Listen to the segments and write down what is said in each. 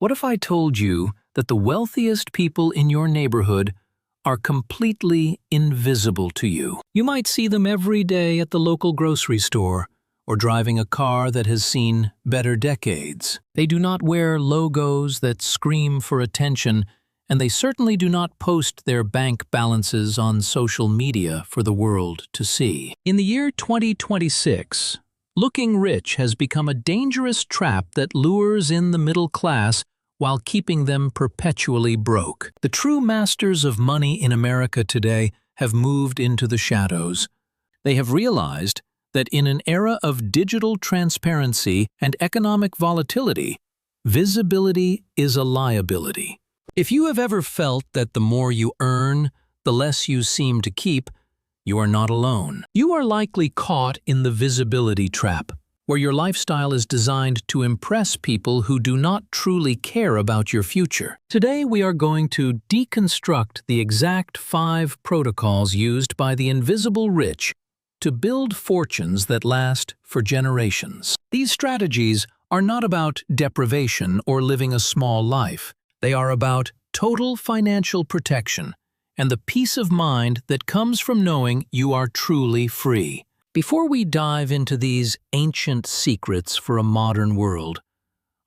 What if I told you that the wealthiest people in your neighborhood are completely invisible to you? You might see them every day at the local grocery store or driving a car that has seen better decades. They do not wear logos that scream for attention, and they certainly do not post their bank balances on social media for the world to see. In the year 2026, looking rich has become a dangerous trap that lures in the middle class while keeping them perpetually broke. The true masters of money in America today have moved into the shadows. They have realized that in an era of digital transparency and economic volatility, visibility is a liability. If you have ever felt that the more you earn, the less you seem to keep, you are not alone. You are likely caught in the visibility trap, where your lifestyle is designed to impress people who do not truly care about your future. Today, we are going to deconstruct the exact 5 protocols used by the invisible rich to build fortunes that last for generations. These strategies are not about deprivation or living a small life. They are about total financial protection and the peace of mind that comes from knowing you are truly free. Before we dive into these ancient secrets for a modern world,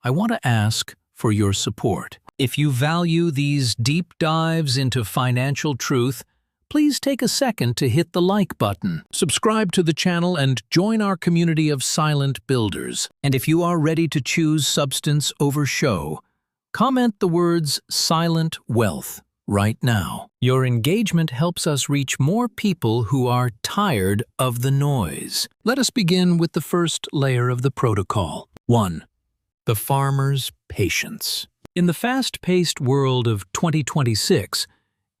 I want to ask for your support. If you value these deep dives into financial truth, please take a second to hit the like button, subscribe to the channel, and join our community of silent builders. And if you are ready to choose substance over show, comment the words "silent wealth" right now. Your engagement helps us reach more people who are tired of the noise. Let us begin with the first layer of the protocol. 1. The farmer's patience. In the fast-paced world of 2026,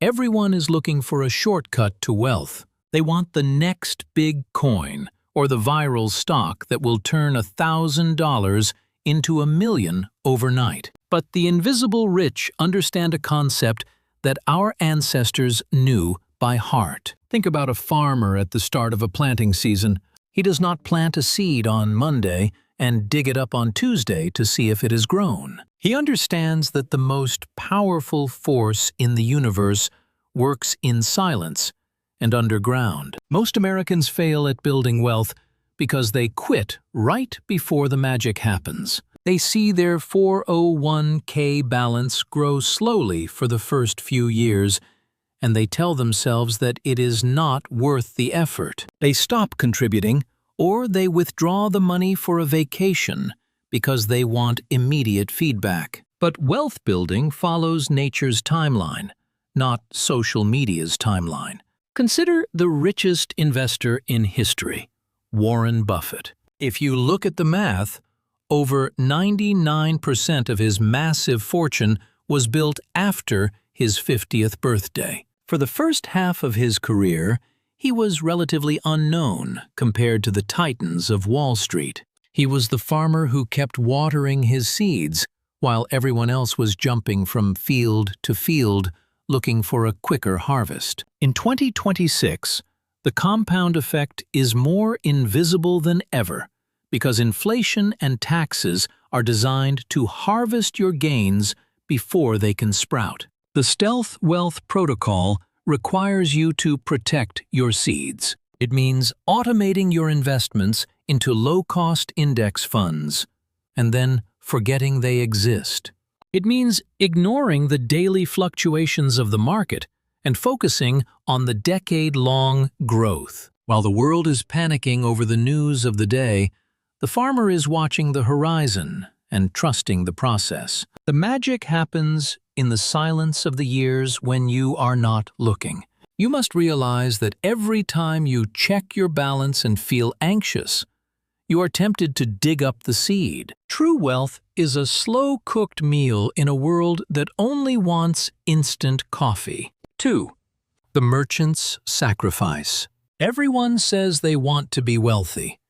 everyone is looking for a shortcut to wealth. They want the next big coin or the viral stock that will turn $1,000 into $1 million overnight. But the invisible rich understand a concept that our ancestors knew by heart. Think about a farmer at the start of a planting season. He does not plant a seed on Monday and dig it up on Tuesday to see if it has grown. He understands that the most powerful force in the universe works in silence and underground. Most Americans fail at building wealth because they quit right before the magic happens. They see their 401k balance grow slowly for the first few years, and they tell themselves that it is not worth the effort. They stop contributing, or they withdraw the money for a vacation because they want immediate feedback. But wealth building follows nature's timeline, not social media's timeline. Consider the richest investor in history, Warren Buffett. If you look at the math, over 99% of his massive fortune was built after his 50th birthday. For the first half of his career, he was relatively unknown compared to the titans of Wall Street. He was the farmer who kept watering his seeds while everyone else was jumping from field to field looking for a quicker harvest. In 2026, the compound effect is more invisible than ever, because inflation and taxes are designed to harvest your gains before they can sprout. The Stealth Wealth Protocol requires you to protect your seeds. It means automating your investments into low-cost index funds and then forgetting they exist. It means ignoring the daily fluctuations of the market and focusing on the decade-long growth. While the world is panicking over the news of the day, the farmer is watching the horizon and trusting the process. The magic happens in the silence of the years when you are not looking. You must realize that every time you check your balance and feel anxious, you are tempted to dig up the seed. True wealth is a slow-cooked meal in a world that only wants instant coffee. 2. The merchant's sacrifice. Everyone says they want to be wealthy,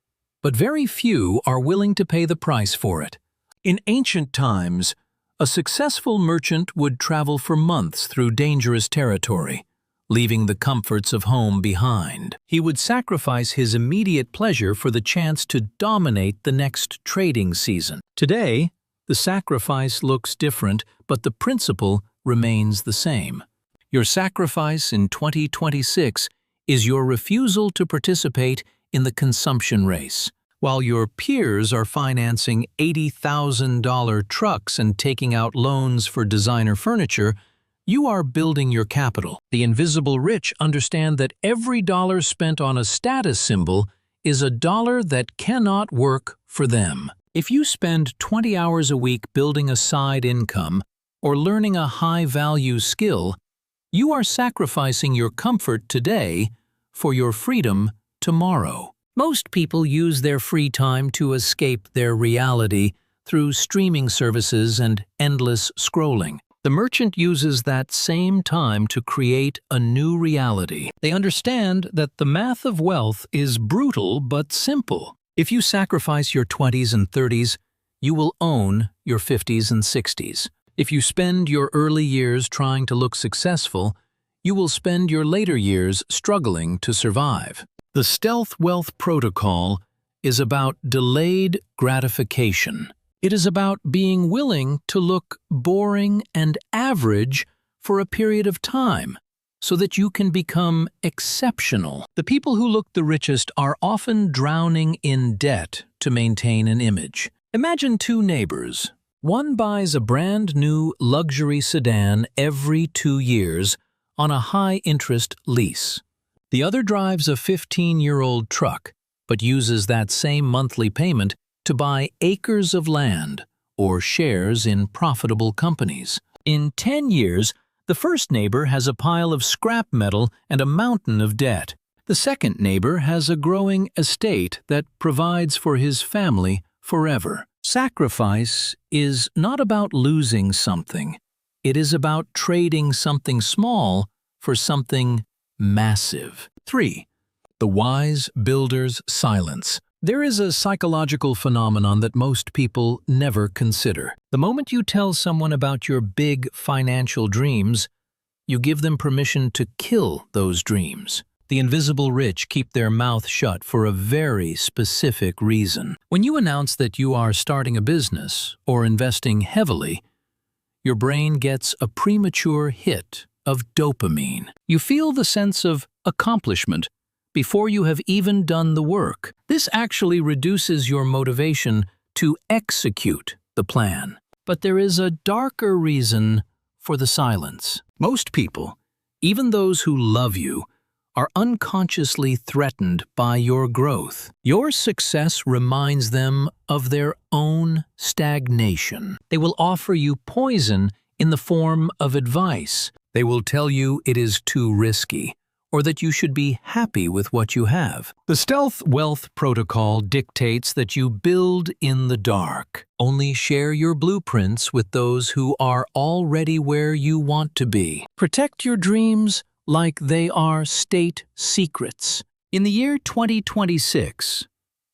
but very few are willing to pay the price for it. In ancient times, a successful merchant would travel for months through dangerous territory, leaving the comforts of home behind. He would sacrifice his immediate pleasure for the chance to dominate the next trading season. Today, The sacrifice looks different, but the principle remains the same. Your sacrifice in 2026 is your refusal to participate in the consumption race. While your peers are financing $80,000 trucks and taking out loans for designer furniture, you are building your capital. The invisible rich understand that every dollar spent on a status symbol is a dollar that cannot work for them. If you spend 20 hours a week building a side income or learning a high-value skill, you are sacrificing your comfort today for your freedom tomorrow. Most people use their free time to escape their reality through streaming services and endless scrolling. The merchant uses that same time to create a new reality. They understand that the math of wealth is brutal but simple. If you sacrifice your 20s and 30s, you will own your 50s and 60s. If you spend your early years trying to look successful, you will spend your later years struggling to survive. The Stealth Wealth Protocol is about delayed gratification. It is about being willing to look boring and average for a period of time so that you can become exceptional. The people who look the richest are often drowning in debt to maintain an image. Imagine two neighbors. One buys a brand new luxury sedan every 2 years on a high-interest lease. The other drives a 15-year-old truck, but uses that same monthly payment to buy acres of land or shares in profitable companies. In 10 years, the first neighbor has a pile of scrap metal and a mountain of debt. The second neighbor has a growing estate that provides for his family forever. Sacrifice is not about losing something. It is about trading something small for something massive. 3. The wise builder's silence. There is a psychological phenomenon that most people never consider. The moment you tell someone about your big financial dreams, you give them permission to kill those dreams. The invisible rich keep their mouth shut for a very specific reason. When you announce that you are starting a business or investing heavily, your brain gets a premature hit of dopamine. You feel the sense of accomplishment before you have even done the work. This actually reduces your motivation to execute the plan. But there is a darker reason for the silence. Most people, even those who love you, are unconsciously threatened by your growth. Your success reminds them of their own stagnation. They will offer you poison in the form of advice. They will tell you it is too risky, or that you should be happy with what you have. The Stealth Wealth Protocol dictates that you build in the dark. Only share your blueprints with those who are already where you want to be. Protect your dreams like they are state secrets. In the year 2026,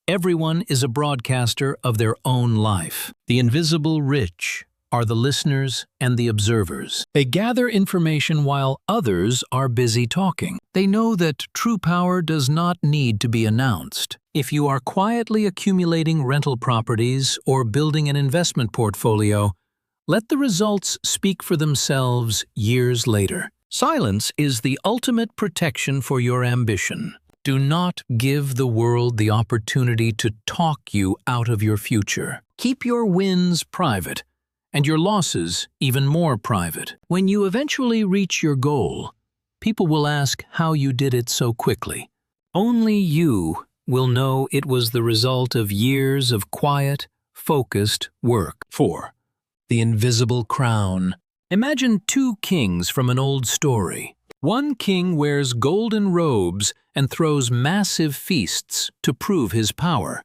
everyone is a broadcaster of their own life. The invisible rich are the listeners and the observers. They gather information while others are busy talking. They know that true power does not need to be announced. If you are quietly accumulating rental properties or building an investment portfolio, let the results speak for themselves years later. Silence is the ultimate protection for your ambition. Do not give the world the opportunity to talk you out of your future. Keep your wins private, and your losses even more private. When you eventually reach your goal, people will ask how you did it so quickly. Only you will know it was the result of years of quiet, focused work. 4. The invisible crown. Imagine two kings from an old story. One king wears golden robes and throws massive feasts to prove his power,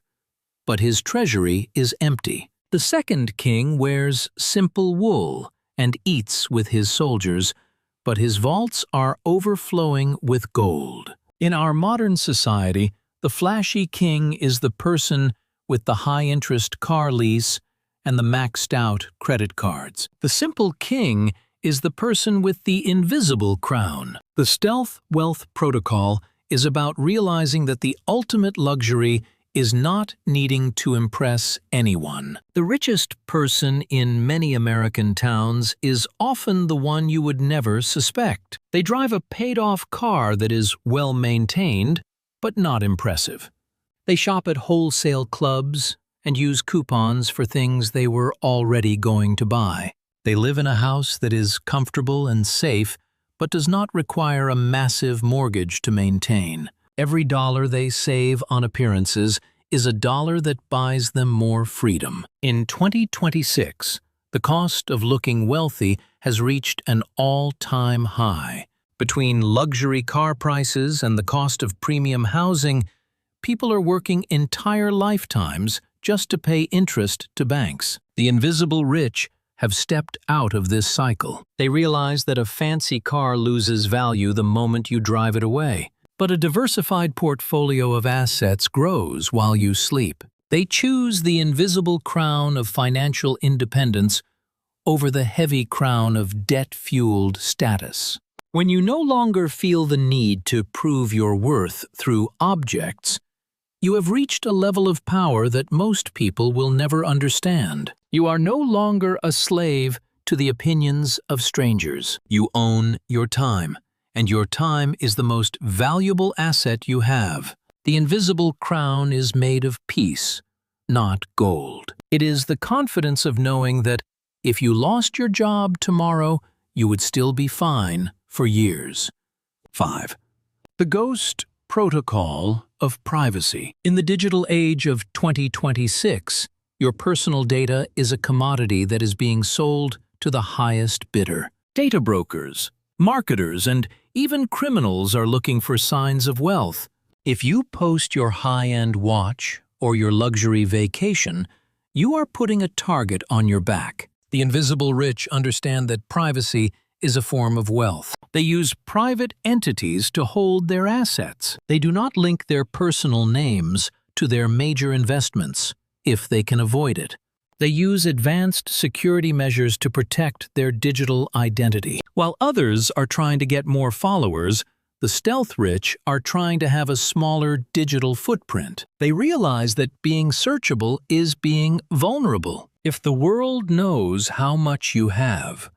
but his treasury is empty. The second king wears simple wool and eats with his soldiers, but his vaults are overflowing with gold. In our modern society, the flashy king is the person with the high-interest car lease and the maxed-out credit cards. The simple king is the person with the invisible crown. The Stealth Wealth Protocol is about realizing that the ultimate luxury is not needing to impress anyone. The richest person in many American towns is often the one you would never suspect. They drive a paid-off car that is well-maintained, but not impressive. They shop at wholesale clubs and use coupons for things they were already going to buy. They live in a house that is comfortable and safe, but does not require a massive mortgage to maintain. Every dollar they save on appearances is a dollar that buys them more freedom. In 2026, the cost of looking wealthy has reached an all-time high. Between luxury car prices and the cost of premium housing, people are working entire lifetimes just to pay interest to banks. The invisible rich have stepped out of this cycle. They realize that a fancy car loses value the moment you drive it away. But a diversified portfolio of assets grows while you sleep. They choose the invisible crown of financial independence over the heavy crown of debt-fueled status. When you no longer feel the need to prove your worth through objects, you have reached a level of power that most people will never understand. You are no longer a slave to the opinions of strangers. You own your time. And your time is the most valuable asset you have. The invisible crown is made of peace, not gold. It is the confidence of knowing that if you lost your job tomorrow, you would still be fine for years. 5. The Ghost Protocol of Privacy. In the digital age of 2026, your personal data is a commodity that is being sold to the highest bidder. Data brokers, marketers, and even criminals are looking for signs of wealth. If you post your high-end watch or your luxury vacation, you are putting a target on your back. The invisible rich understand that privacy is a form of wealth. They use private entities to hold their assets. They do not link their personal names to their major investments, if they can avoid it. They use advanced security measures to protect their digital identity. While others are trying to get more followers, the stealth rich are trying to have a smaller digital footprint. They realize that being searchable is being vulnerable. If the world knows how much you have,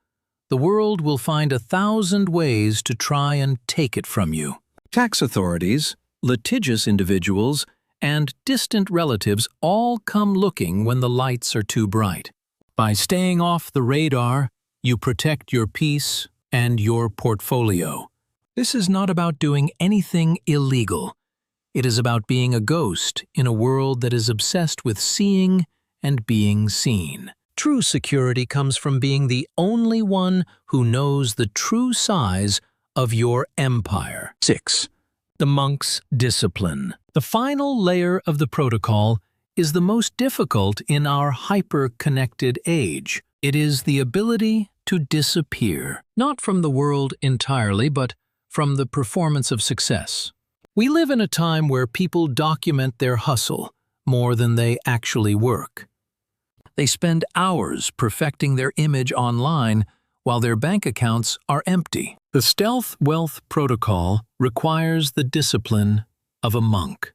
the world will find 1,000 ways to try and take it from you. Tax authorities, litigious individuals, and distant relatives all come looking when the lights are too bright. By staying off the radar, you protect your peace and your portfolio. This is not about doing anything illegal. It is about being a ghost in a world that is obsessed with seeing and being seen. True security comes from being the only one who knows the true size of your empire. 6. The monk's discipline. The final layer of the protocol is the most difficult in our hyper-connected age. It is the ability to disappear, not from the world entirely, but from the performance of success. We live in a time where people document their hustle more than they actually work. They spend hours perfecting their image online while their bank accounts are empty. The Stealth Wealth Protocol requires the discipline of a monk.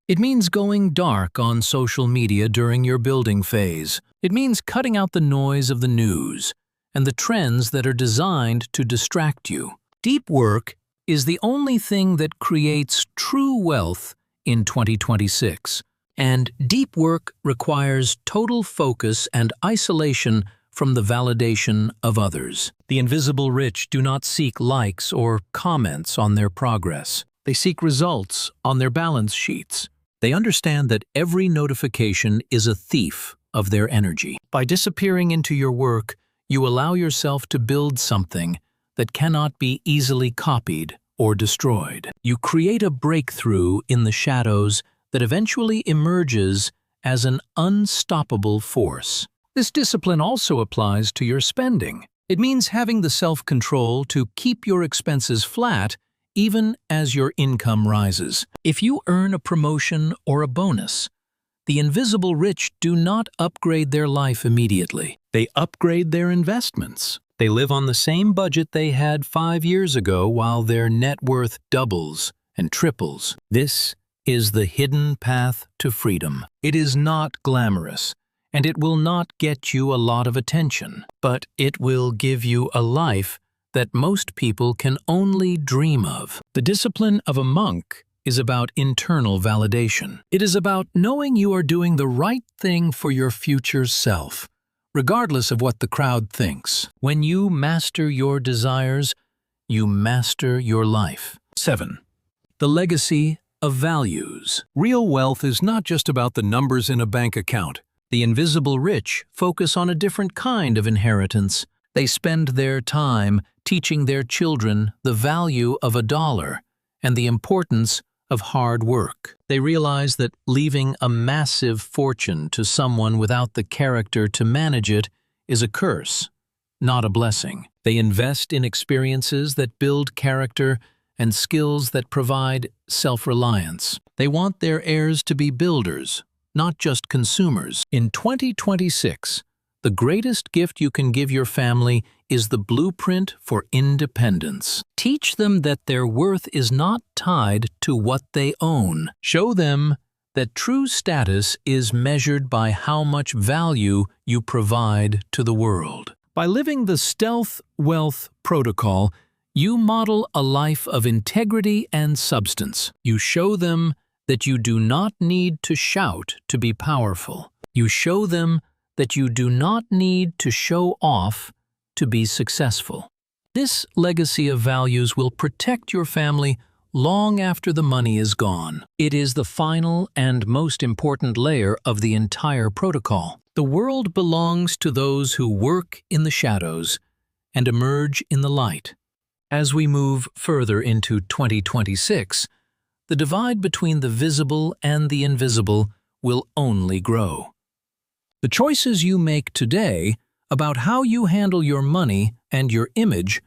It means going dark on social media during your building phase. It means cutting out the noise of the news and the trends that are designed to distract you. Deep work is the only thing that creates true wealth in 2026. And deep work requires total focus and isolation from the validation of others. The invisible rich do not seek likes or comments on their progress. They seek results on their balance sheets. They understand that every notification is a thief of their energy. By disappearing into your work, you allow yourself to build something that cannot be easily copied or destroyed. You create a breakthrough in the shadows that eventually emerges as an unstoppable force. This discipline also applies to your spending. It means having the self-control to keep your expenses flat even as your income rises. If you earn a promotion or a bonus, the invisible rich do not upgrade their life immediately. They upgrade their investments. They live on the same budget they had 5 years ago while their net worth doubles and triples. This is the hidden path to freedom. It is not glamorous, and it will not get you a lot of attention, but it will give you a life that most people can only dream of. The discipline of a monk is about internal validation. It is about knowing you are doing the right thing for your future self, regardless of what the crowd thinks. When you master your desires, you master your life. 7. The legacy of values. Real wealth is not just about the numbers in a bank account. The invisible rich focus on a different kind of inheritance. They spend their time teaching their children the value of $1 and the importance of hard work. They realize that leaving a massive fortune to someone without the character to manage it is a curse, not a blessing. They invest in experiences that build character and skills that provide self-reliance. They want their heirs to be builders, not just consumers. In 2026, the greatest gift you can give your family is the blueprint for independence. Teach them that their worth is not tied to what they own. Show them that true status is measured by how much value you provide to the world. By living the Stealth Wealth Protocol, you model a life of integrity and substance. You show them that you do not need to shout to be powerful. You show them that you do not need to show off to be successful. This legacy of values will protect your family long after the money is gone. It is the final and most important layer of the entire protocol. The world belongs to those who work in the shadows and emerge in the light. As we move further into 2026, the divide between the visible and the invisible will only grow. The choices you make today about how you handle your money and your image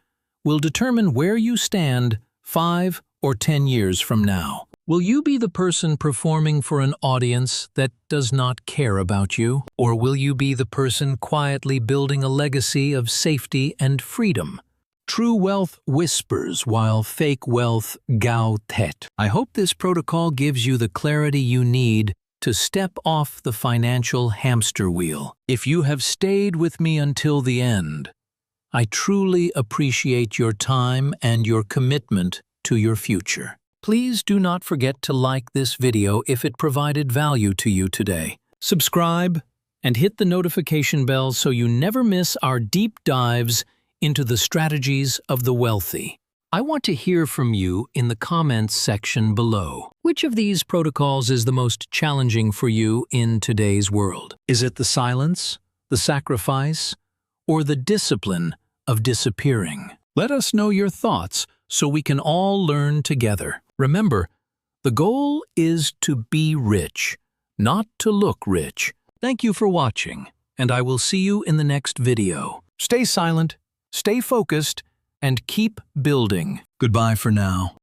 will determine where you stand 5 or 10 years from now. Will you be the person performing for an audience that does not care about you? Or will you be the person quietly building a legacy of safety and freedom? True wealth whispers while fake wealth gào-thét. I hope this protocol gives you the clarity you need to step off the financial hamster wheel. If you have stayed with me until the end, I truly appreciate your time and your commitment to your future. Please do not forget to like this video if it provided value to you today. Subscribe and hit the notification bell so you never miss our deep dives into the strategies of the wealthy. I want to hear from you in the comments section below. Which of these protocols is the most challenging for you in today's world? Is it the silence, the sacrifice, or the discipline of disappearing? Let us know your thoughts so we can all learn together. Remember, the goal is to be rich, not to look rich. Thank you for watching, and I will see you in the next video. Stay silent, stay focused, and keep building. Goodbye for now.